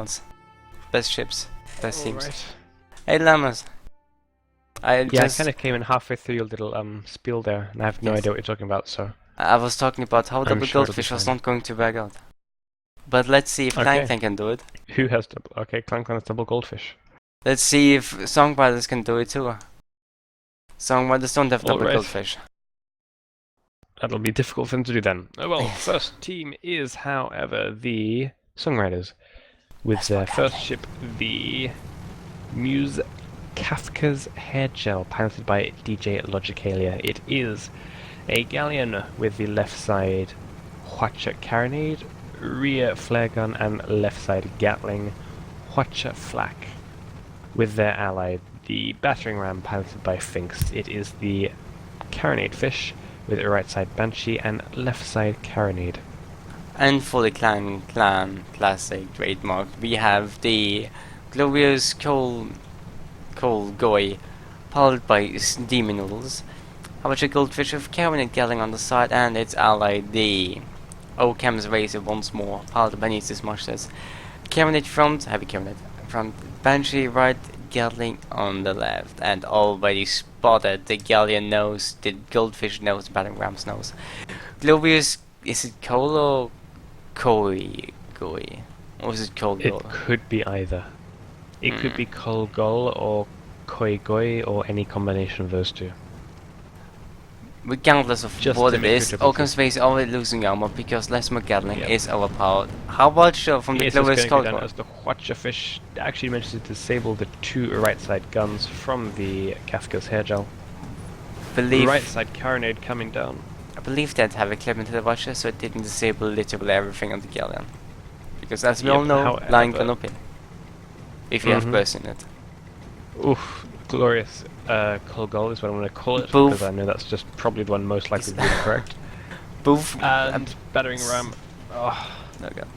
admirals. Best ships. Best teams. Alright. Hey Llamas. I kind of came in halfway through your little spiel there, and I have no idea what you're talking about, so... I was talking about how double sure it'll be goldfish was fine. not going to back out. But let's see if Clank can do it. Who has double... Okay, Clank has double goldfish. Let's see if Songwriters can do it too. Songwriters don't have double goldfish. That'll be difficult for them to do then. Oh well, first team is, however, the Songwriters. With their first ship, the Muse Kafka's Hair Gel, piloted by DJ Logicalia. It is a galleon with the left side Hwacha carronade, rear flare gun, and left side Gatling Hwacha flak. With their ally, the battering ram, piloted by Finks. It is the carronade fish with a right side Banshee and left side carronade. And for the Clan Classic trademark, we have the glorious Coal Goy, powered by Demonals. Hwacha goldfish with carronade Gatling on the side, and its ally, the Occam's Razor, once more, powered by Nietzsche's Monsters. Carronade front, heavy carronade front, Banshee right, Gatling on the left, and already spotted the galleon nose, the goldfish nose, battering ram's nose. Glorious, is it Coal or Goy? Or is it Coal Goy? It could be either. It could be Coal Goy or Koi Goy, or any combination of those two. Regardless of what it is, Occam's Razor already losing armor because Lesmo Gatling is overpowered. How about from the glorious Coal Goy? As the Hwacha fish actually manages to disable the two right side guns from the Kafka's Hair Gel. Right side carronade coming down. I believe that have a clip into the Hwacha, so it didn't disable literally everything on the galleon. Because as we all know, lying cannot be. If you have burst in it. Oof, glorious. Coal Goal is what I'm going to call it, because I know that's just probably the one most likely to be correct. Boof. And battering ram. Oh, no god.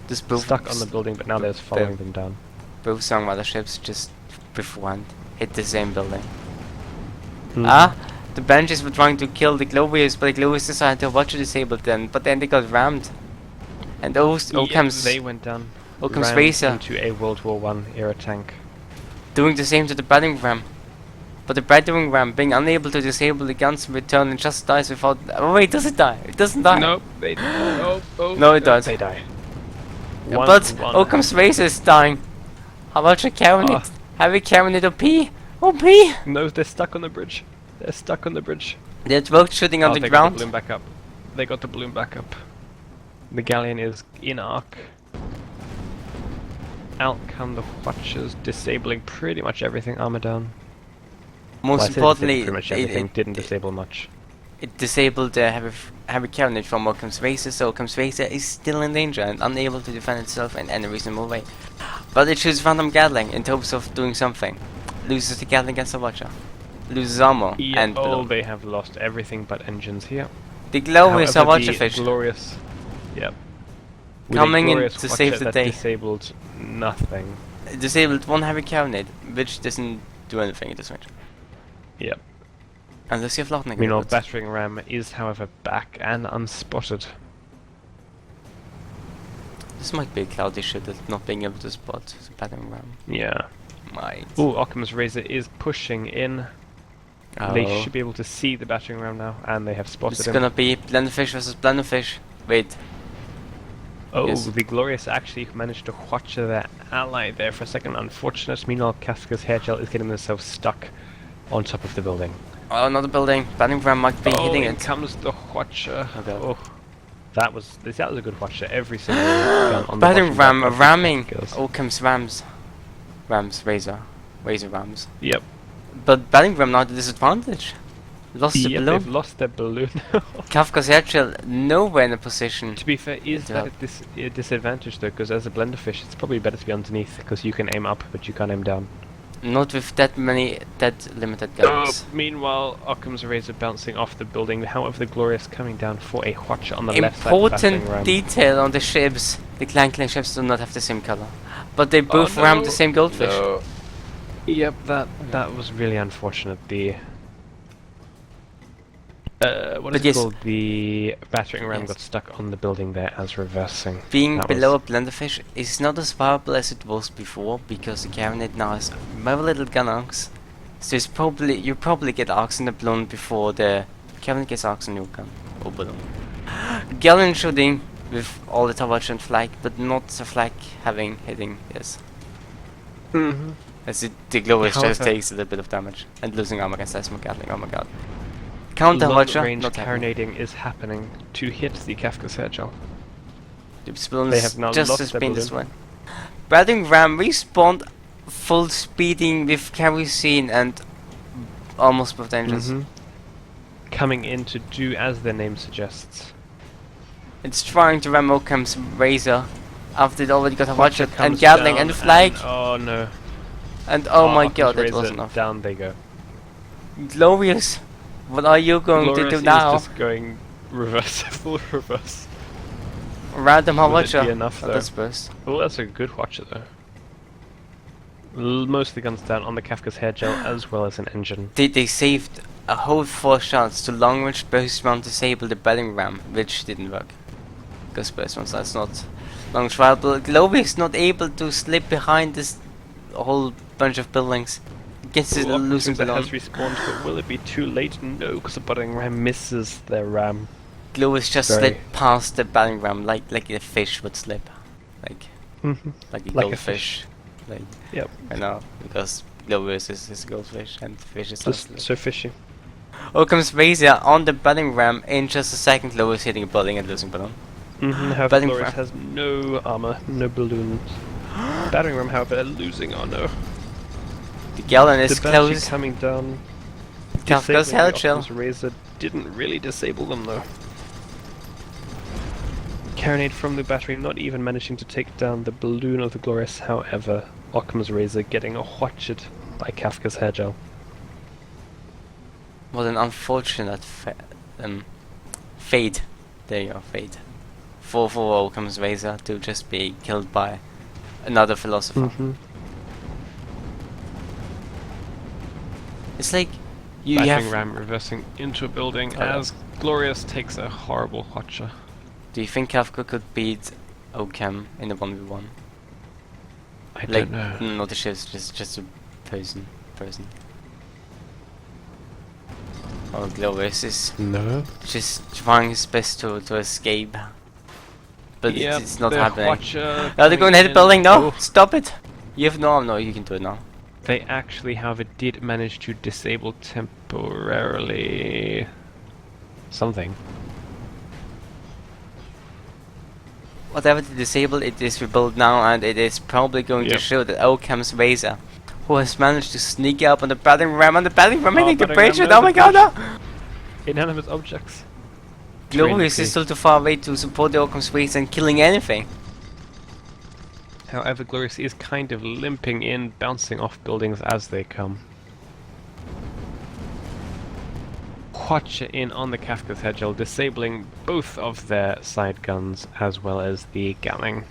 This boof stuck on the building, but now they're following them down. Both Songwriter ships just beforehand hit the same building. The Banshees were trying to kill the Glorious, but the Glorious decided to watch it disabled then, but then they got rammed. And Occam's... they went down. Occam's Razor into a World War I era tank. Doing the same to the battering ram. But the battering ram, being unable to disable the guns in return, and just dies without... Oh wait, does it die? It doesn't die. Nope, they no, it does. They die. But Occam's Razor is dying. How about your carronade? Have a carronade OP? OP? No, they're stuck on the bridge. They're stuck on the bridge. They're both shooting on the ground. Got the balloon back up. They got the balloon back up. The galleon is in arc. Out come the Hwachas, disabling pretty much everything. Armor down. Most importantly, pretty much everything didn't disable much. It disabled the heavy carronade from Occam's Razor, so Occam's Razor is still in danger and unable to defend itself in any reasonable way. But it shoots random Gatling in hopes of doing something. Loses the Gatling against the Hwacha. Loses armor and they have lost everything but engines here. The glorious Hwacha fish. Glorious. Yep. Coming in to save the day. Disabled nothing. It disabled one heavy carronade, which doesn't do anything at this range. Yep. Unless you have lightning. Meanwhile, battering ram is, however, back and unspotted. This might be a cloudy ship that's not being able to spot the battering ram. Yeah. Might. Ooh, Occam's Razor is pushing in. They should be able to see the battering ram now, and they have spotted him. It's gonna be Blenderfish versus Blenderfish. Wait. Oh, yes. The Glorious actually managed to Hwacha their ally there for a second. Unfortunate. Meanwhile, Kafka's Hair Gel is getting themselves stuck on top of the building. Oh, another building. Battering ram might be hitting it. Comes the Hwacha. Okay. That was a good Hwacha. Every single gun on the battering ram ramming Occam's Razor rams. Yep. But battering ram now at a disadvantage. Lost the balloon. They've lost their balloon. Kafka's Hair Gel nowhere in a position. To be fair, is that a disadvantage though? Because as a Blenderfish, it's probably better to be underneath, because you can aim up, but you can't aim down. Not with that limited guns. Meanwhile, Occam's Razor bouncing off the building. However, the Glorious coming down for a Hwacha on the left side. Important detail on the ships. The Clan ships do not have the same color, but they both rammed the same goldfish. No. Yep, that was really unfortunate. What But is it yes. called? The battering ram Yes. got stuck on the building there as reversing. Being That below was- a blenderfish is not as powerful as it was before because the cabinet now has very little gun arcs. So it's probably you probably get arcs in the balloon before the cabinet gets arcs in your gun or balloon. Galleon shooting with all the torch and flag, but not the flag hitting this. Mhm. As the glowers just However- takes a little bit of damage and losing armor against Seismic Gatling. Oh my god. Counter Watcher, Long-range not happening. carronading is happening to hit the Kafka's hair gel. The balloon They is have now just lost as their been this balloon. way. Battering ram respawned full speeding with kerosene and almost both engines. Mhm. Coming in to do as their name suggests. It's trying to ram Occam's Razor after it already got a Watcher watcher and comes Gatling down and flag oh no. and oh my Occam's god, that Razor, was enough. Down they go. Glorious. What are you going Glorious to do is now? just going reverse, full reverse. Random Will it watcher. be enough, though? That's burst. Well, that's a good watcher though. Most of the guns down on the Kafka's hair gel as well as an engine. They saved a whole 4 shots to long range burst round disable the battering ram, which didn't work. Because burst rounds, that's not long viable. Globix not able to slip behind this whole bunch of buildings. Gets it losing that balloon. has respawned, but will it be too late? No, because the battering ram misses their ram. Globix just Very- slid past the battering ram like a fish would slip. Like a Like a goldfish. Like Yep. I know, because Globix is a goldfish and fish is Just not so fishy. Occam's Razor on the battering ram in just a second. Globix hitting a building and losing balloon. However, Battering Glorious ram. has no armor, no balloons. Battering ram, however, losing. Oh no. The Gallon The is Banshee close. coming down. Kafka's disabling Hell the Shell. Occam's Razor didn't really disable them though. Carronade from the battery, not even managing to take down the balloon of the Glorious. However, Occam's Razor getting watched by Kafka's hair gel. What an unfortunate fate. There you go, fate. For Occam's Razor to just be killed by another philosopher. It's like you Battering have. ram reversing into a building Oh, yeah. as Glorious takes a horrible hotshot. Do you think Kafka could beat Occam in a 1v1? I Like, don't know. not the ships, just a person. Oh, Glorious is No. just trying his best to escape. But Yep, it's not the happening. Watcher Are they going to hit the in. building? No! Oh, Stop it! You have no arm. No, you can do it now. they actually, however, did manage to disable temporarily something. Whatever they disable, it is rebuilt now, and it is probably going to Yep. show that Occam's Razor, who has managed to sneak up on the battering ram, and the battering ram hitting the battering ram, bridge. no, Oh my the god! No. Inanimate objects. Glorious Trinity. is still too far away to support the Occam's Razor and killing anything. However, Glorious is kind of limping in, bouncing off buildings as they come. Watcher in on the Kafka's head gel, disabling both of their side guns as well as the Gatling.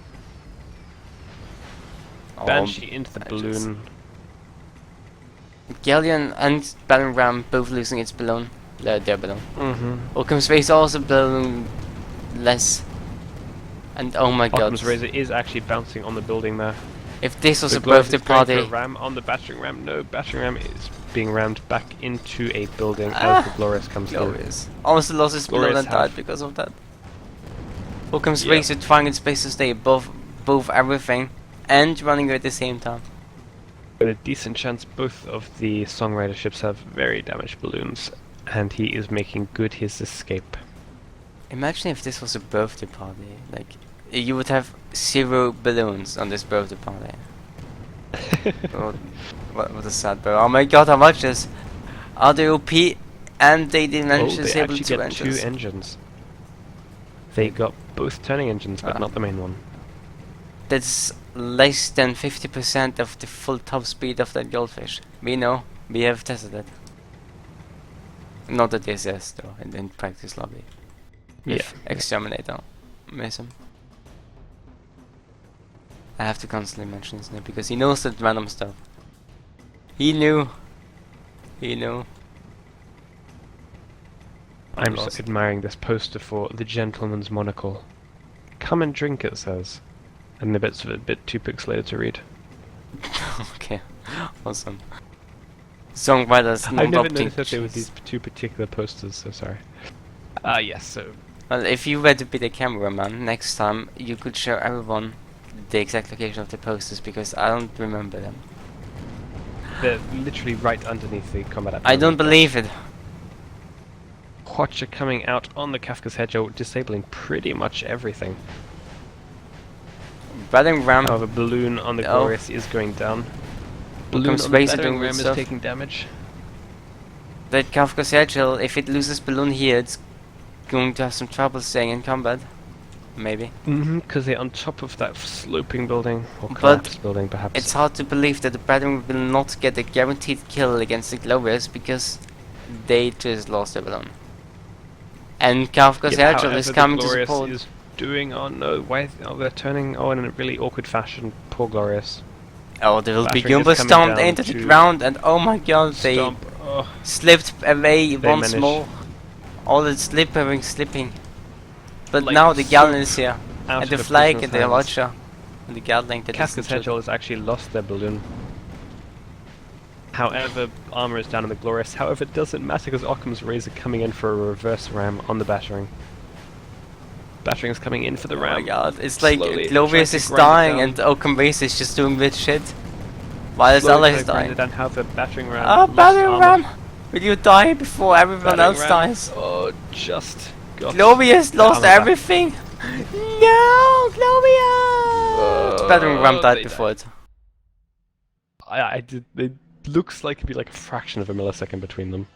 Banshee into the badges. balloon. Galleon and battering ram both losing its balloon. Their balloon. Mm-hmm. Occam's Razor also balloon less. And oh my god. Occam's Razor is actually bouncing on the building there. If this was The a Glorious birthday is going for party. a ram on the battering ram. No, battering ram is being rammed back into a building Ah, as the Glorious comes through. Glorious. Almost lost his balloon Glorious and died have- because of that. Occam's Yeah. Razor trying its best to stay above both everything and running at the same time. With a decent chance, both of the Songwriter ships have very damaged balloons, and he is making good his escape. Imagine if this was a birthday party. Like, you would have 0 balloons on this birthday party. Oh, what a sad bird. Oh my god, how much is? Are they OP? And they didn't manage to they disable actually 2 get engines. 2 engines. They got both turning engines, but Ah. not the main one. That's less than 50% of the full top speed of that goldfish. We know. We have tested it. Not at DSS though, in practice lobby. With Yeah. Exterminator. Mason. I have to constantly mention his name because he knows that random stuff. He knew. He knew. I'm lost. just admiring this poster for the gentleman's monocle. Come and drink, it says. And the bits of it a bit too pixelated to read. Okay, awesome. Songwriters I've not never opting noticed that there were cheese. these two particular posters, so sorry. Yes, so Well, if you were to be the cameraman next time, you could show everyone the exact location of the posters because I don't remember them. they're literally right underneath the combat. I don't believe it. Watcher coming out on the Kafka's Hedgehog, disabling pretty much everything. Battering ram. However, balloon on the Oh. Glorious is going down. Balloon comes on the Spacer battering doing ram good is stuff. taking damage. That Kafka's Hedgehog, if it loses balloon here, it's going to have some trouble staying in combat. Maybe. Because they're on top of that sloping building, or But collapsed building perhaps. It's hard to believe that the battering will not get a guaranteed kill against the Glorious because they just lost their balloon. And Kafka's Yep, Hedgehog is however, the coming to Glorious support. is doing, oh no, why, oh they're turning, oh in a really awkward fashion, poor Glorious. Oh, they will be Battering is Goomba coming stomped down into the to ground and oh my god, they Stomp, oh, slipped away They once managed. more. All the slipping. But Like, now the so Gallon is here. out And the of flag prisoner's and the hands. Watcher. And the Gatling that Kafka's isn't Hedgehog has actually lost their balloon. However, armor is down on the Glorious. However, it doesn't matter because Occam's Razor coming in for a reverse ram on the battering. Battering is coming in for the Oh ram. my god, it's like Slowly Glorious trying is to grind it dying down. and Oakham Race is just doing weird shit. While his Slowly ally trying is to grind it dying. down. However, battering ram. Ah, lost battering armor. ram! Will you die before everyone Battering else ram. dies? Oh, just got Glorious the lost armor back. everything! No, Glorious! Battering ram died they before it. I did. It looks like it'd be like a fraction of a millisecond between them.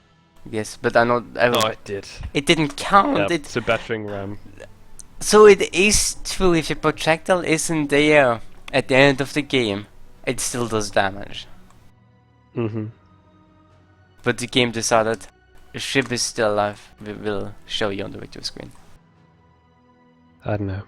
Yes, but I know Oh, it did. it didn't count. Yep, so battering ram. So it is true if the projectile isn't there at the end of the game, it still does damage. Mm-hmm. But the game decided the ship is still alive. We will show you on the victory screen. I don't know.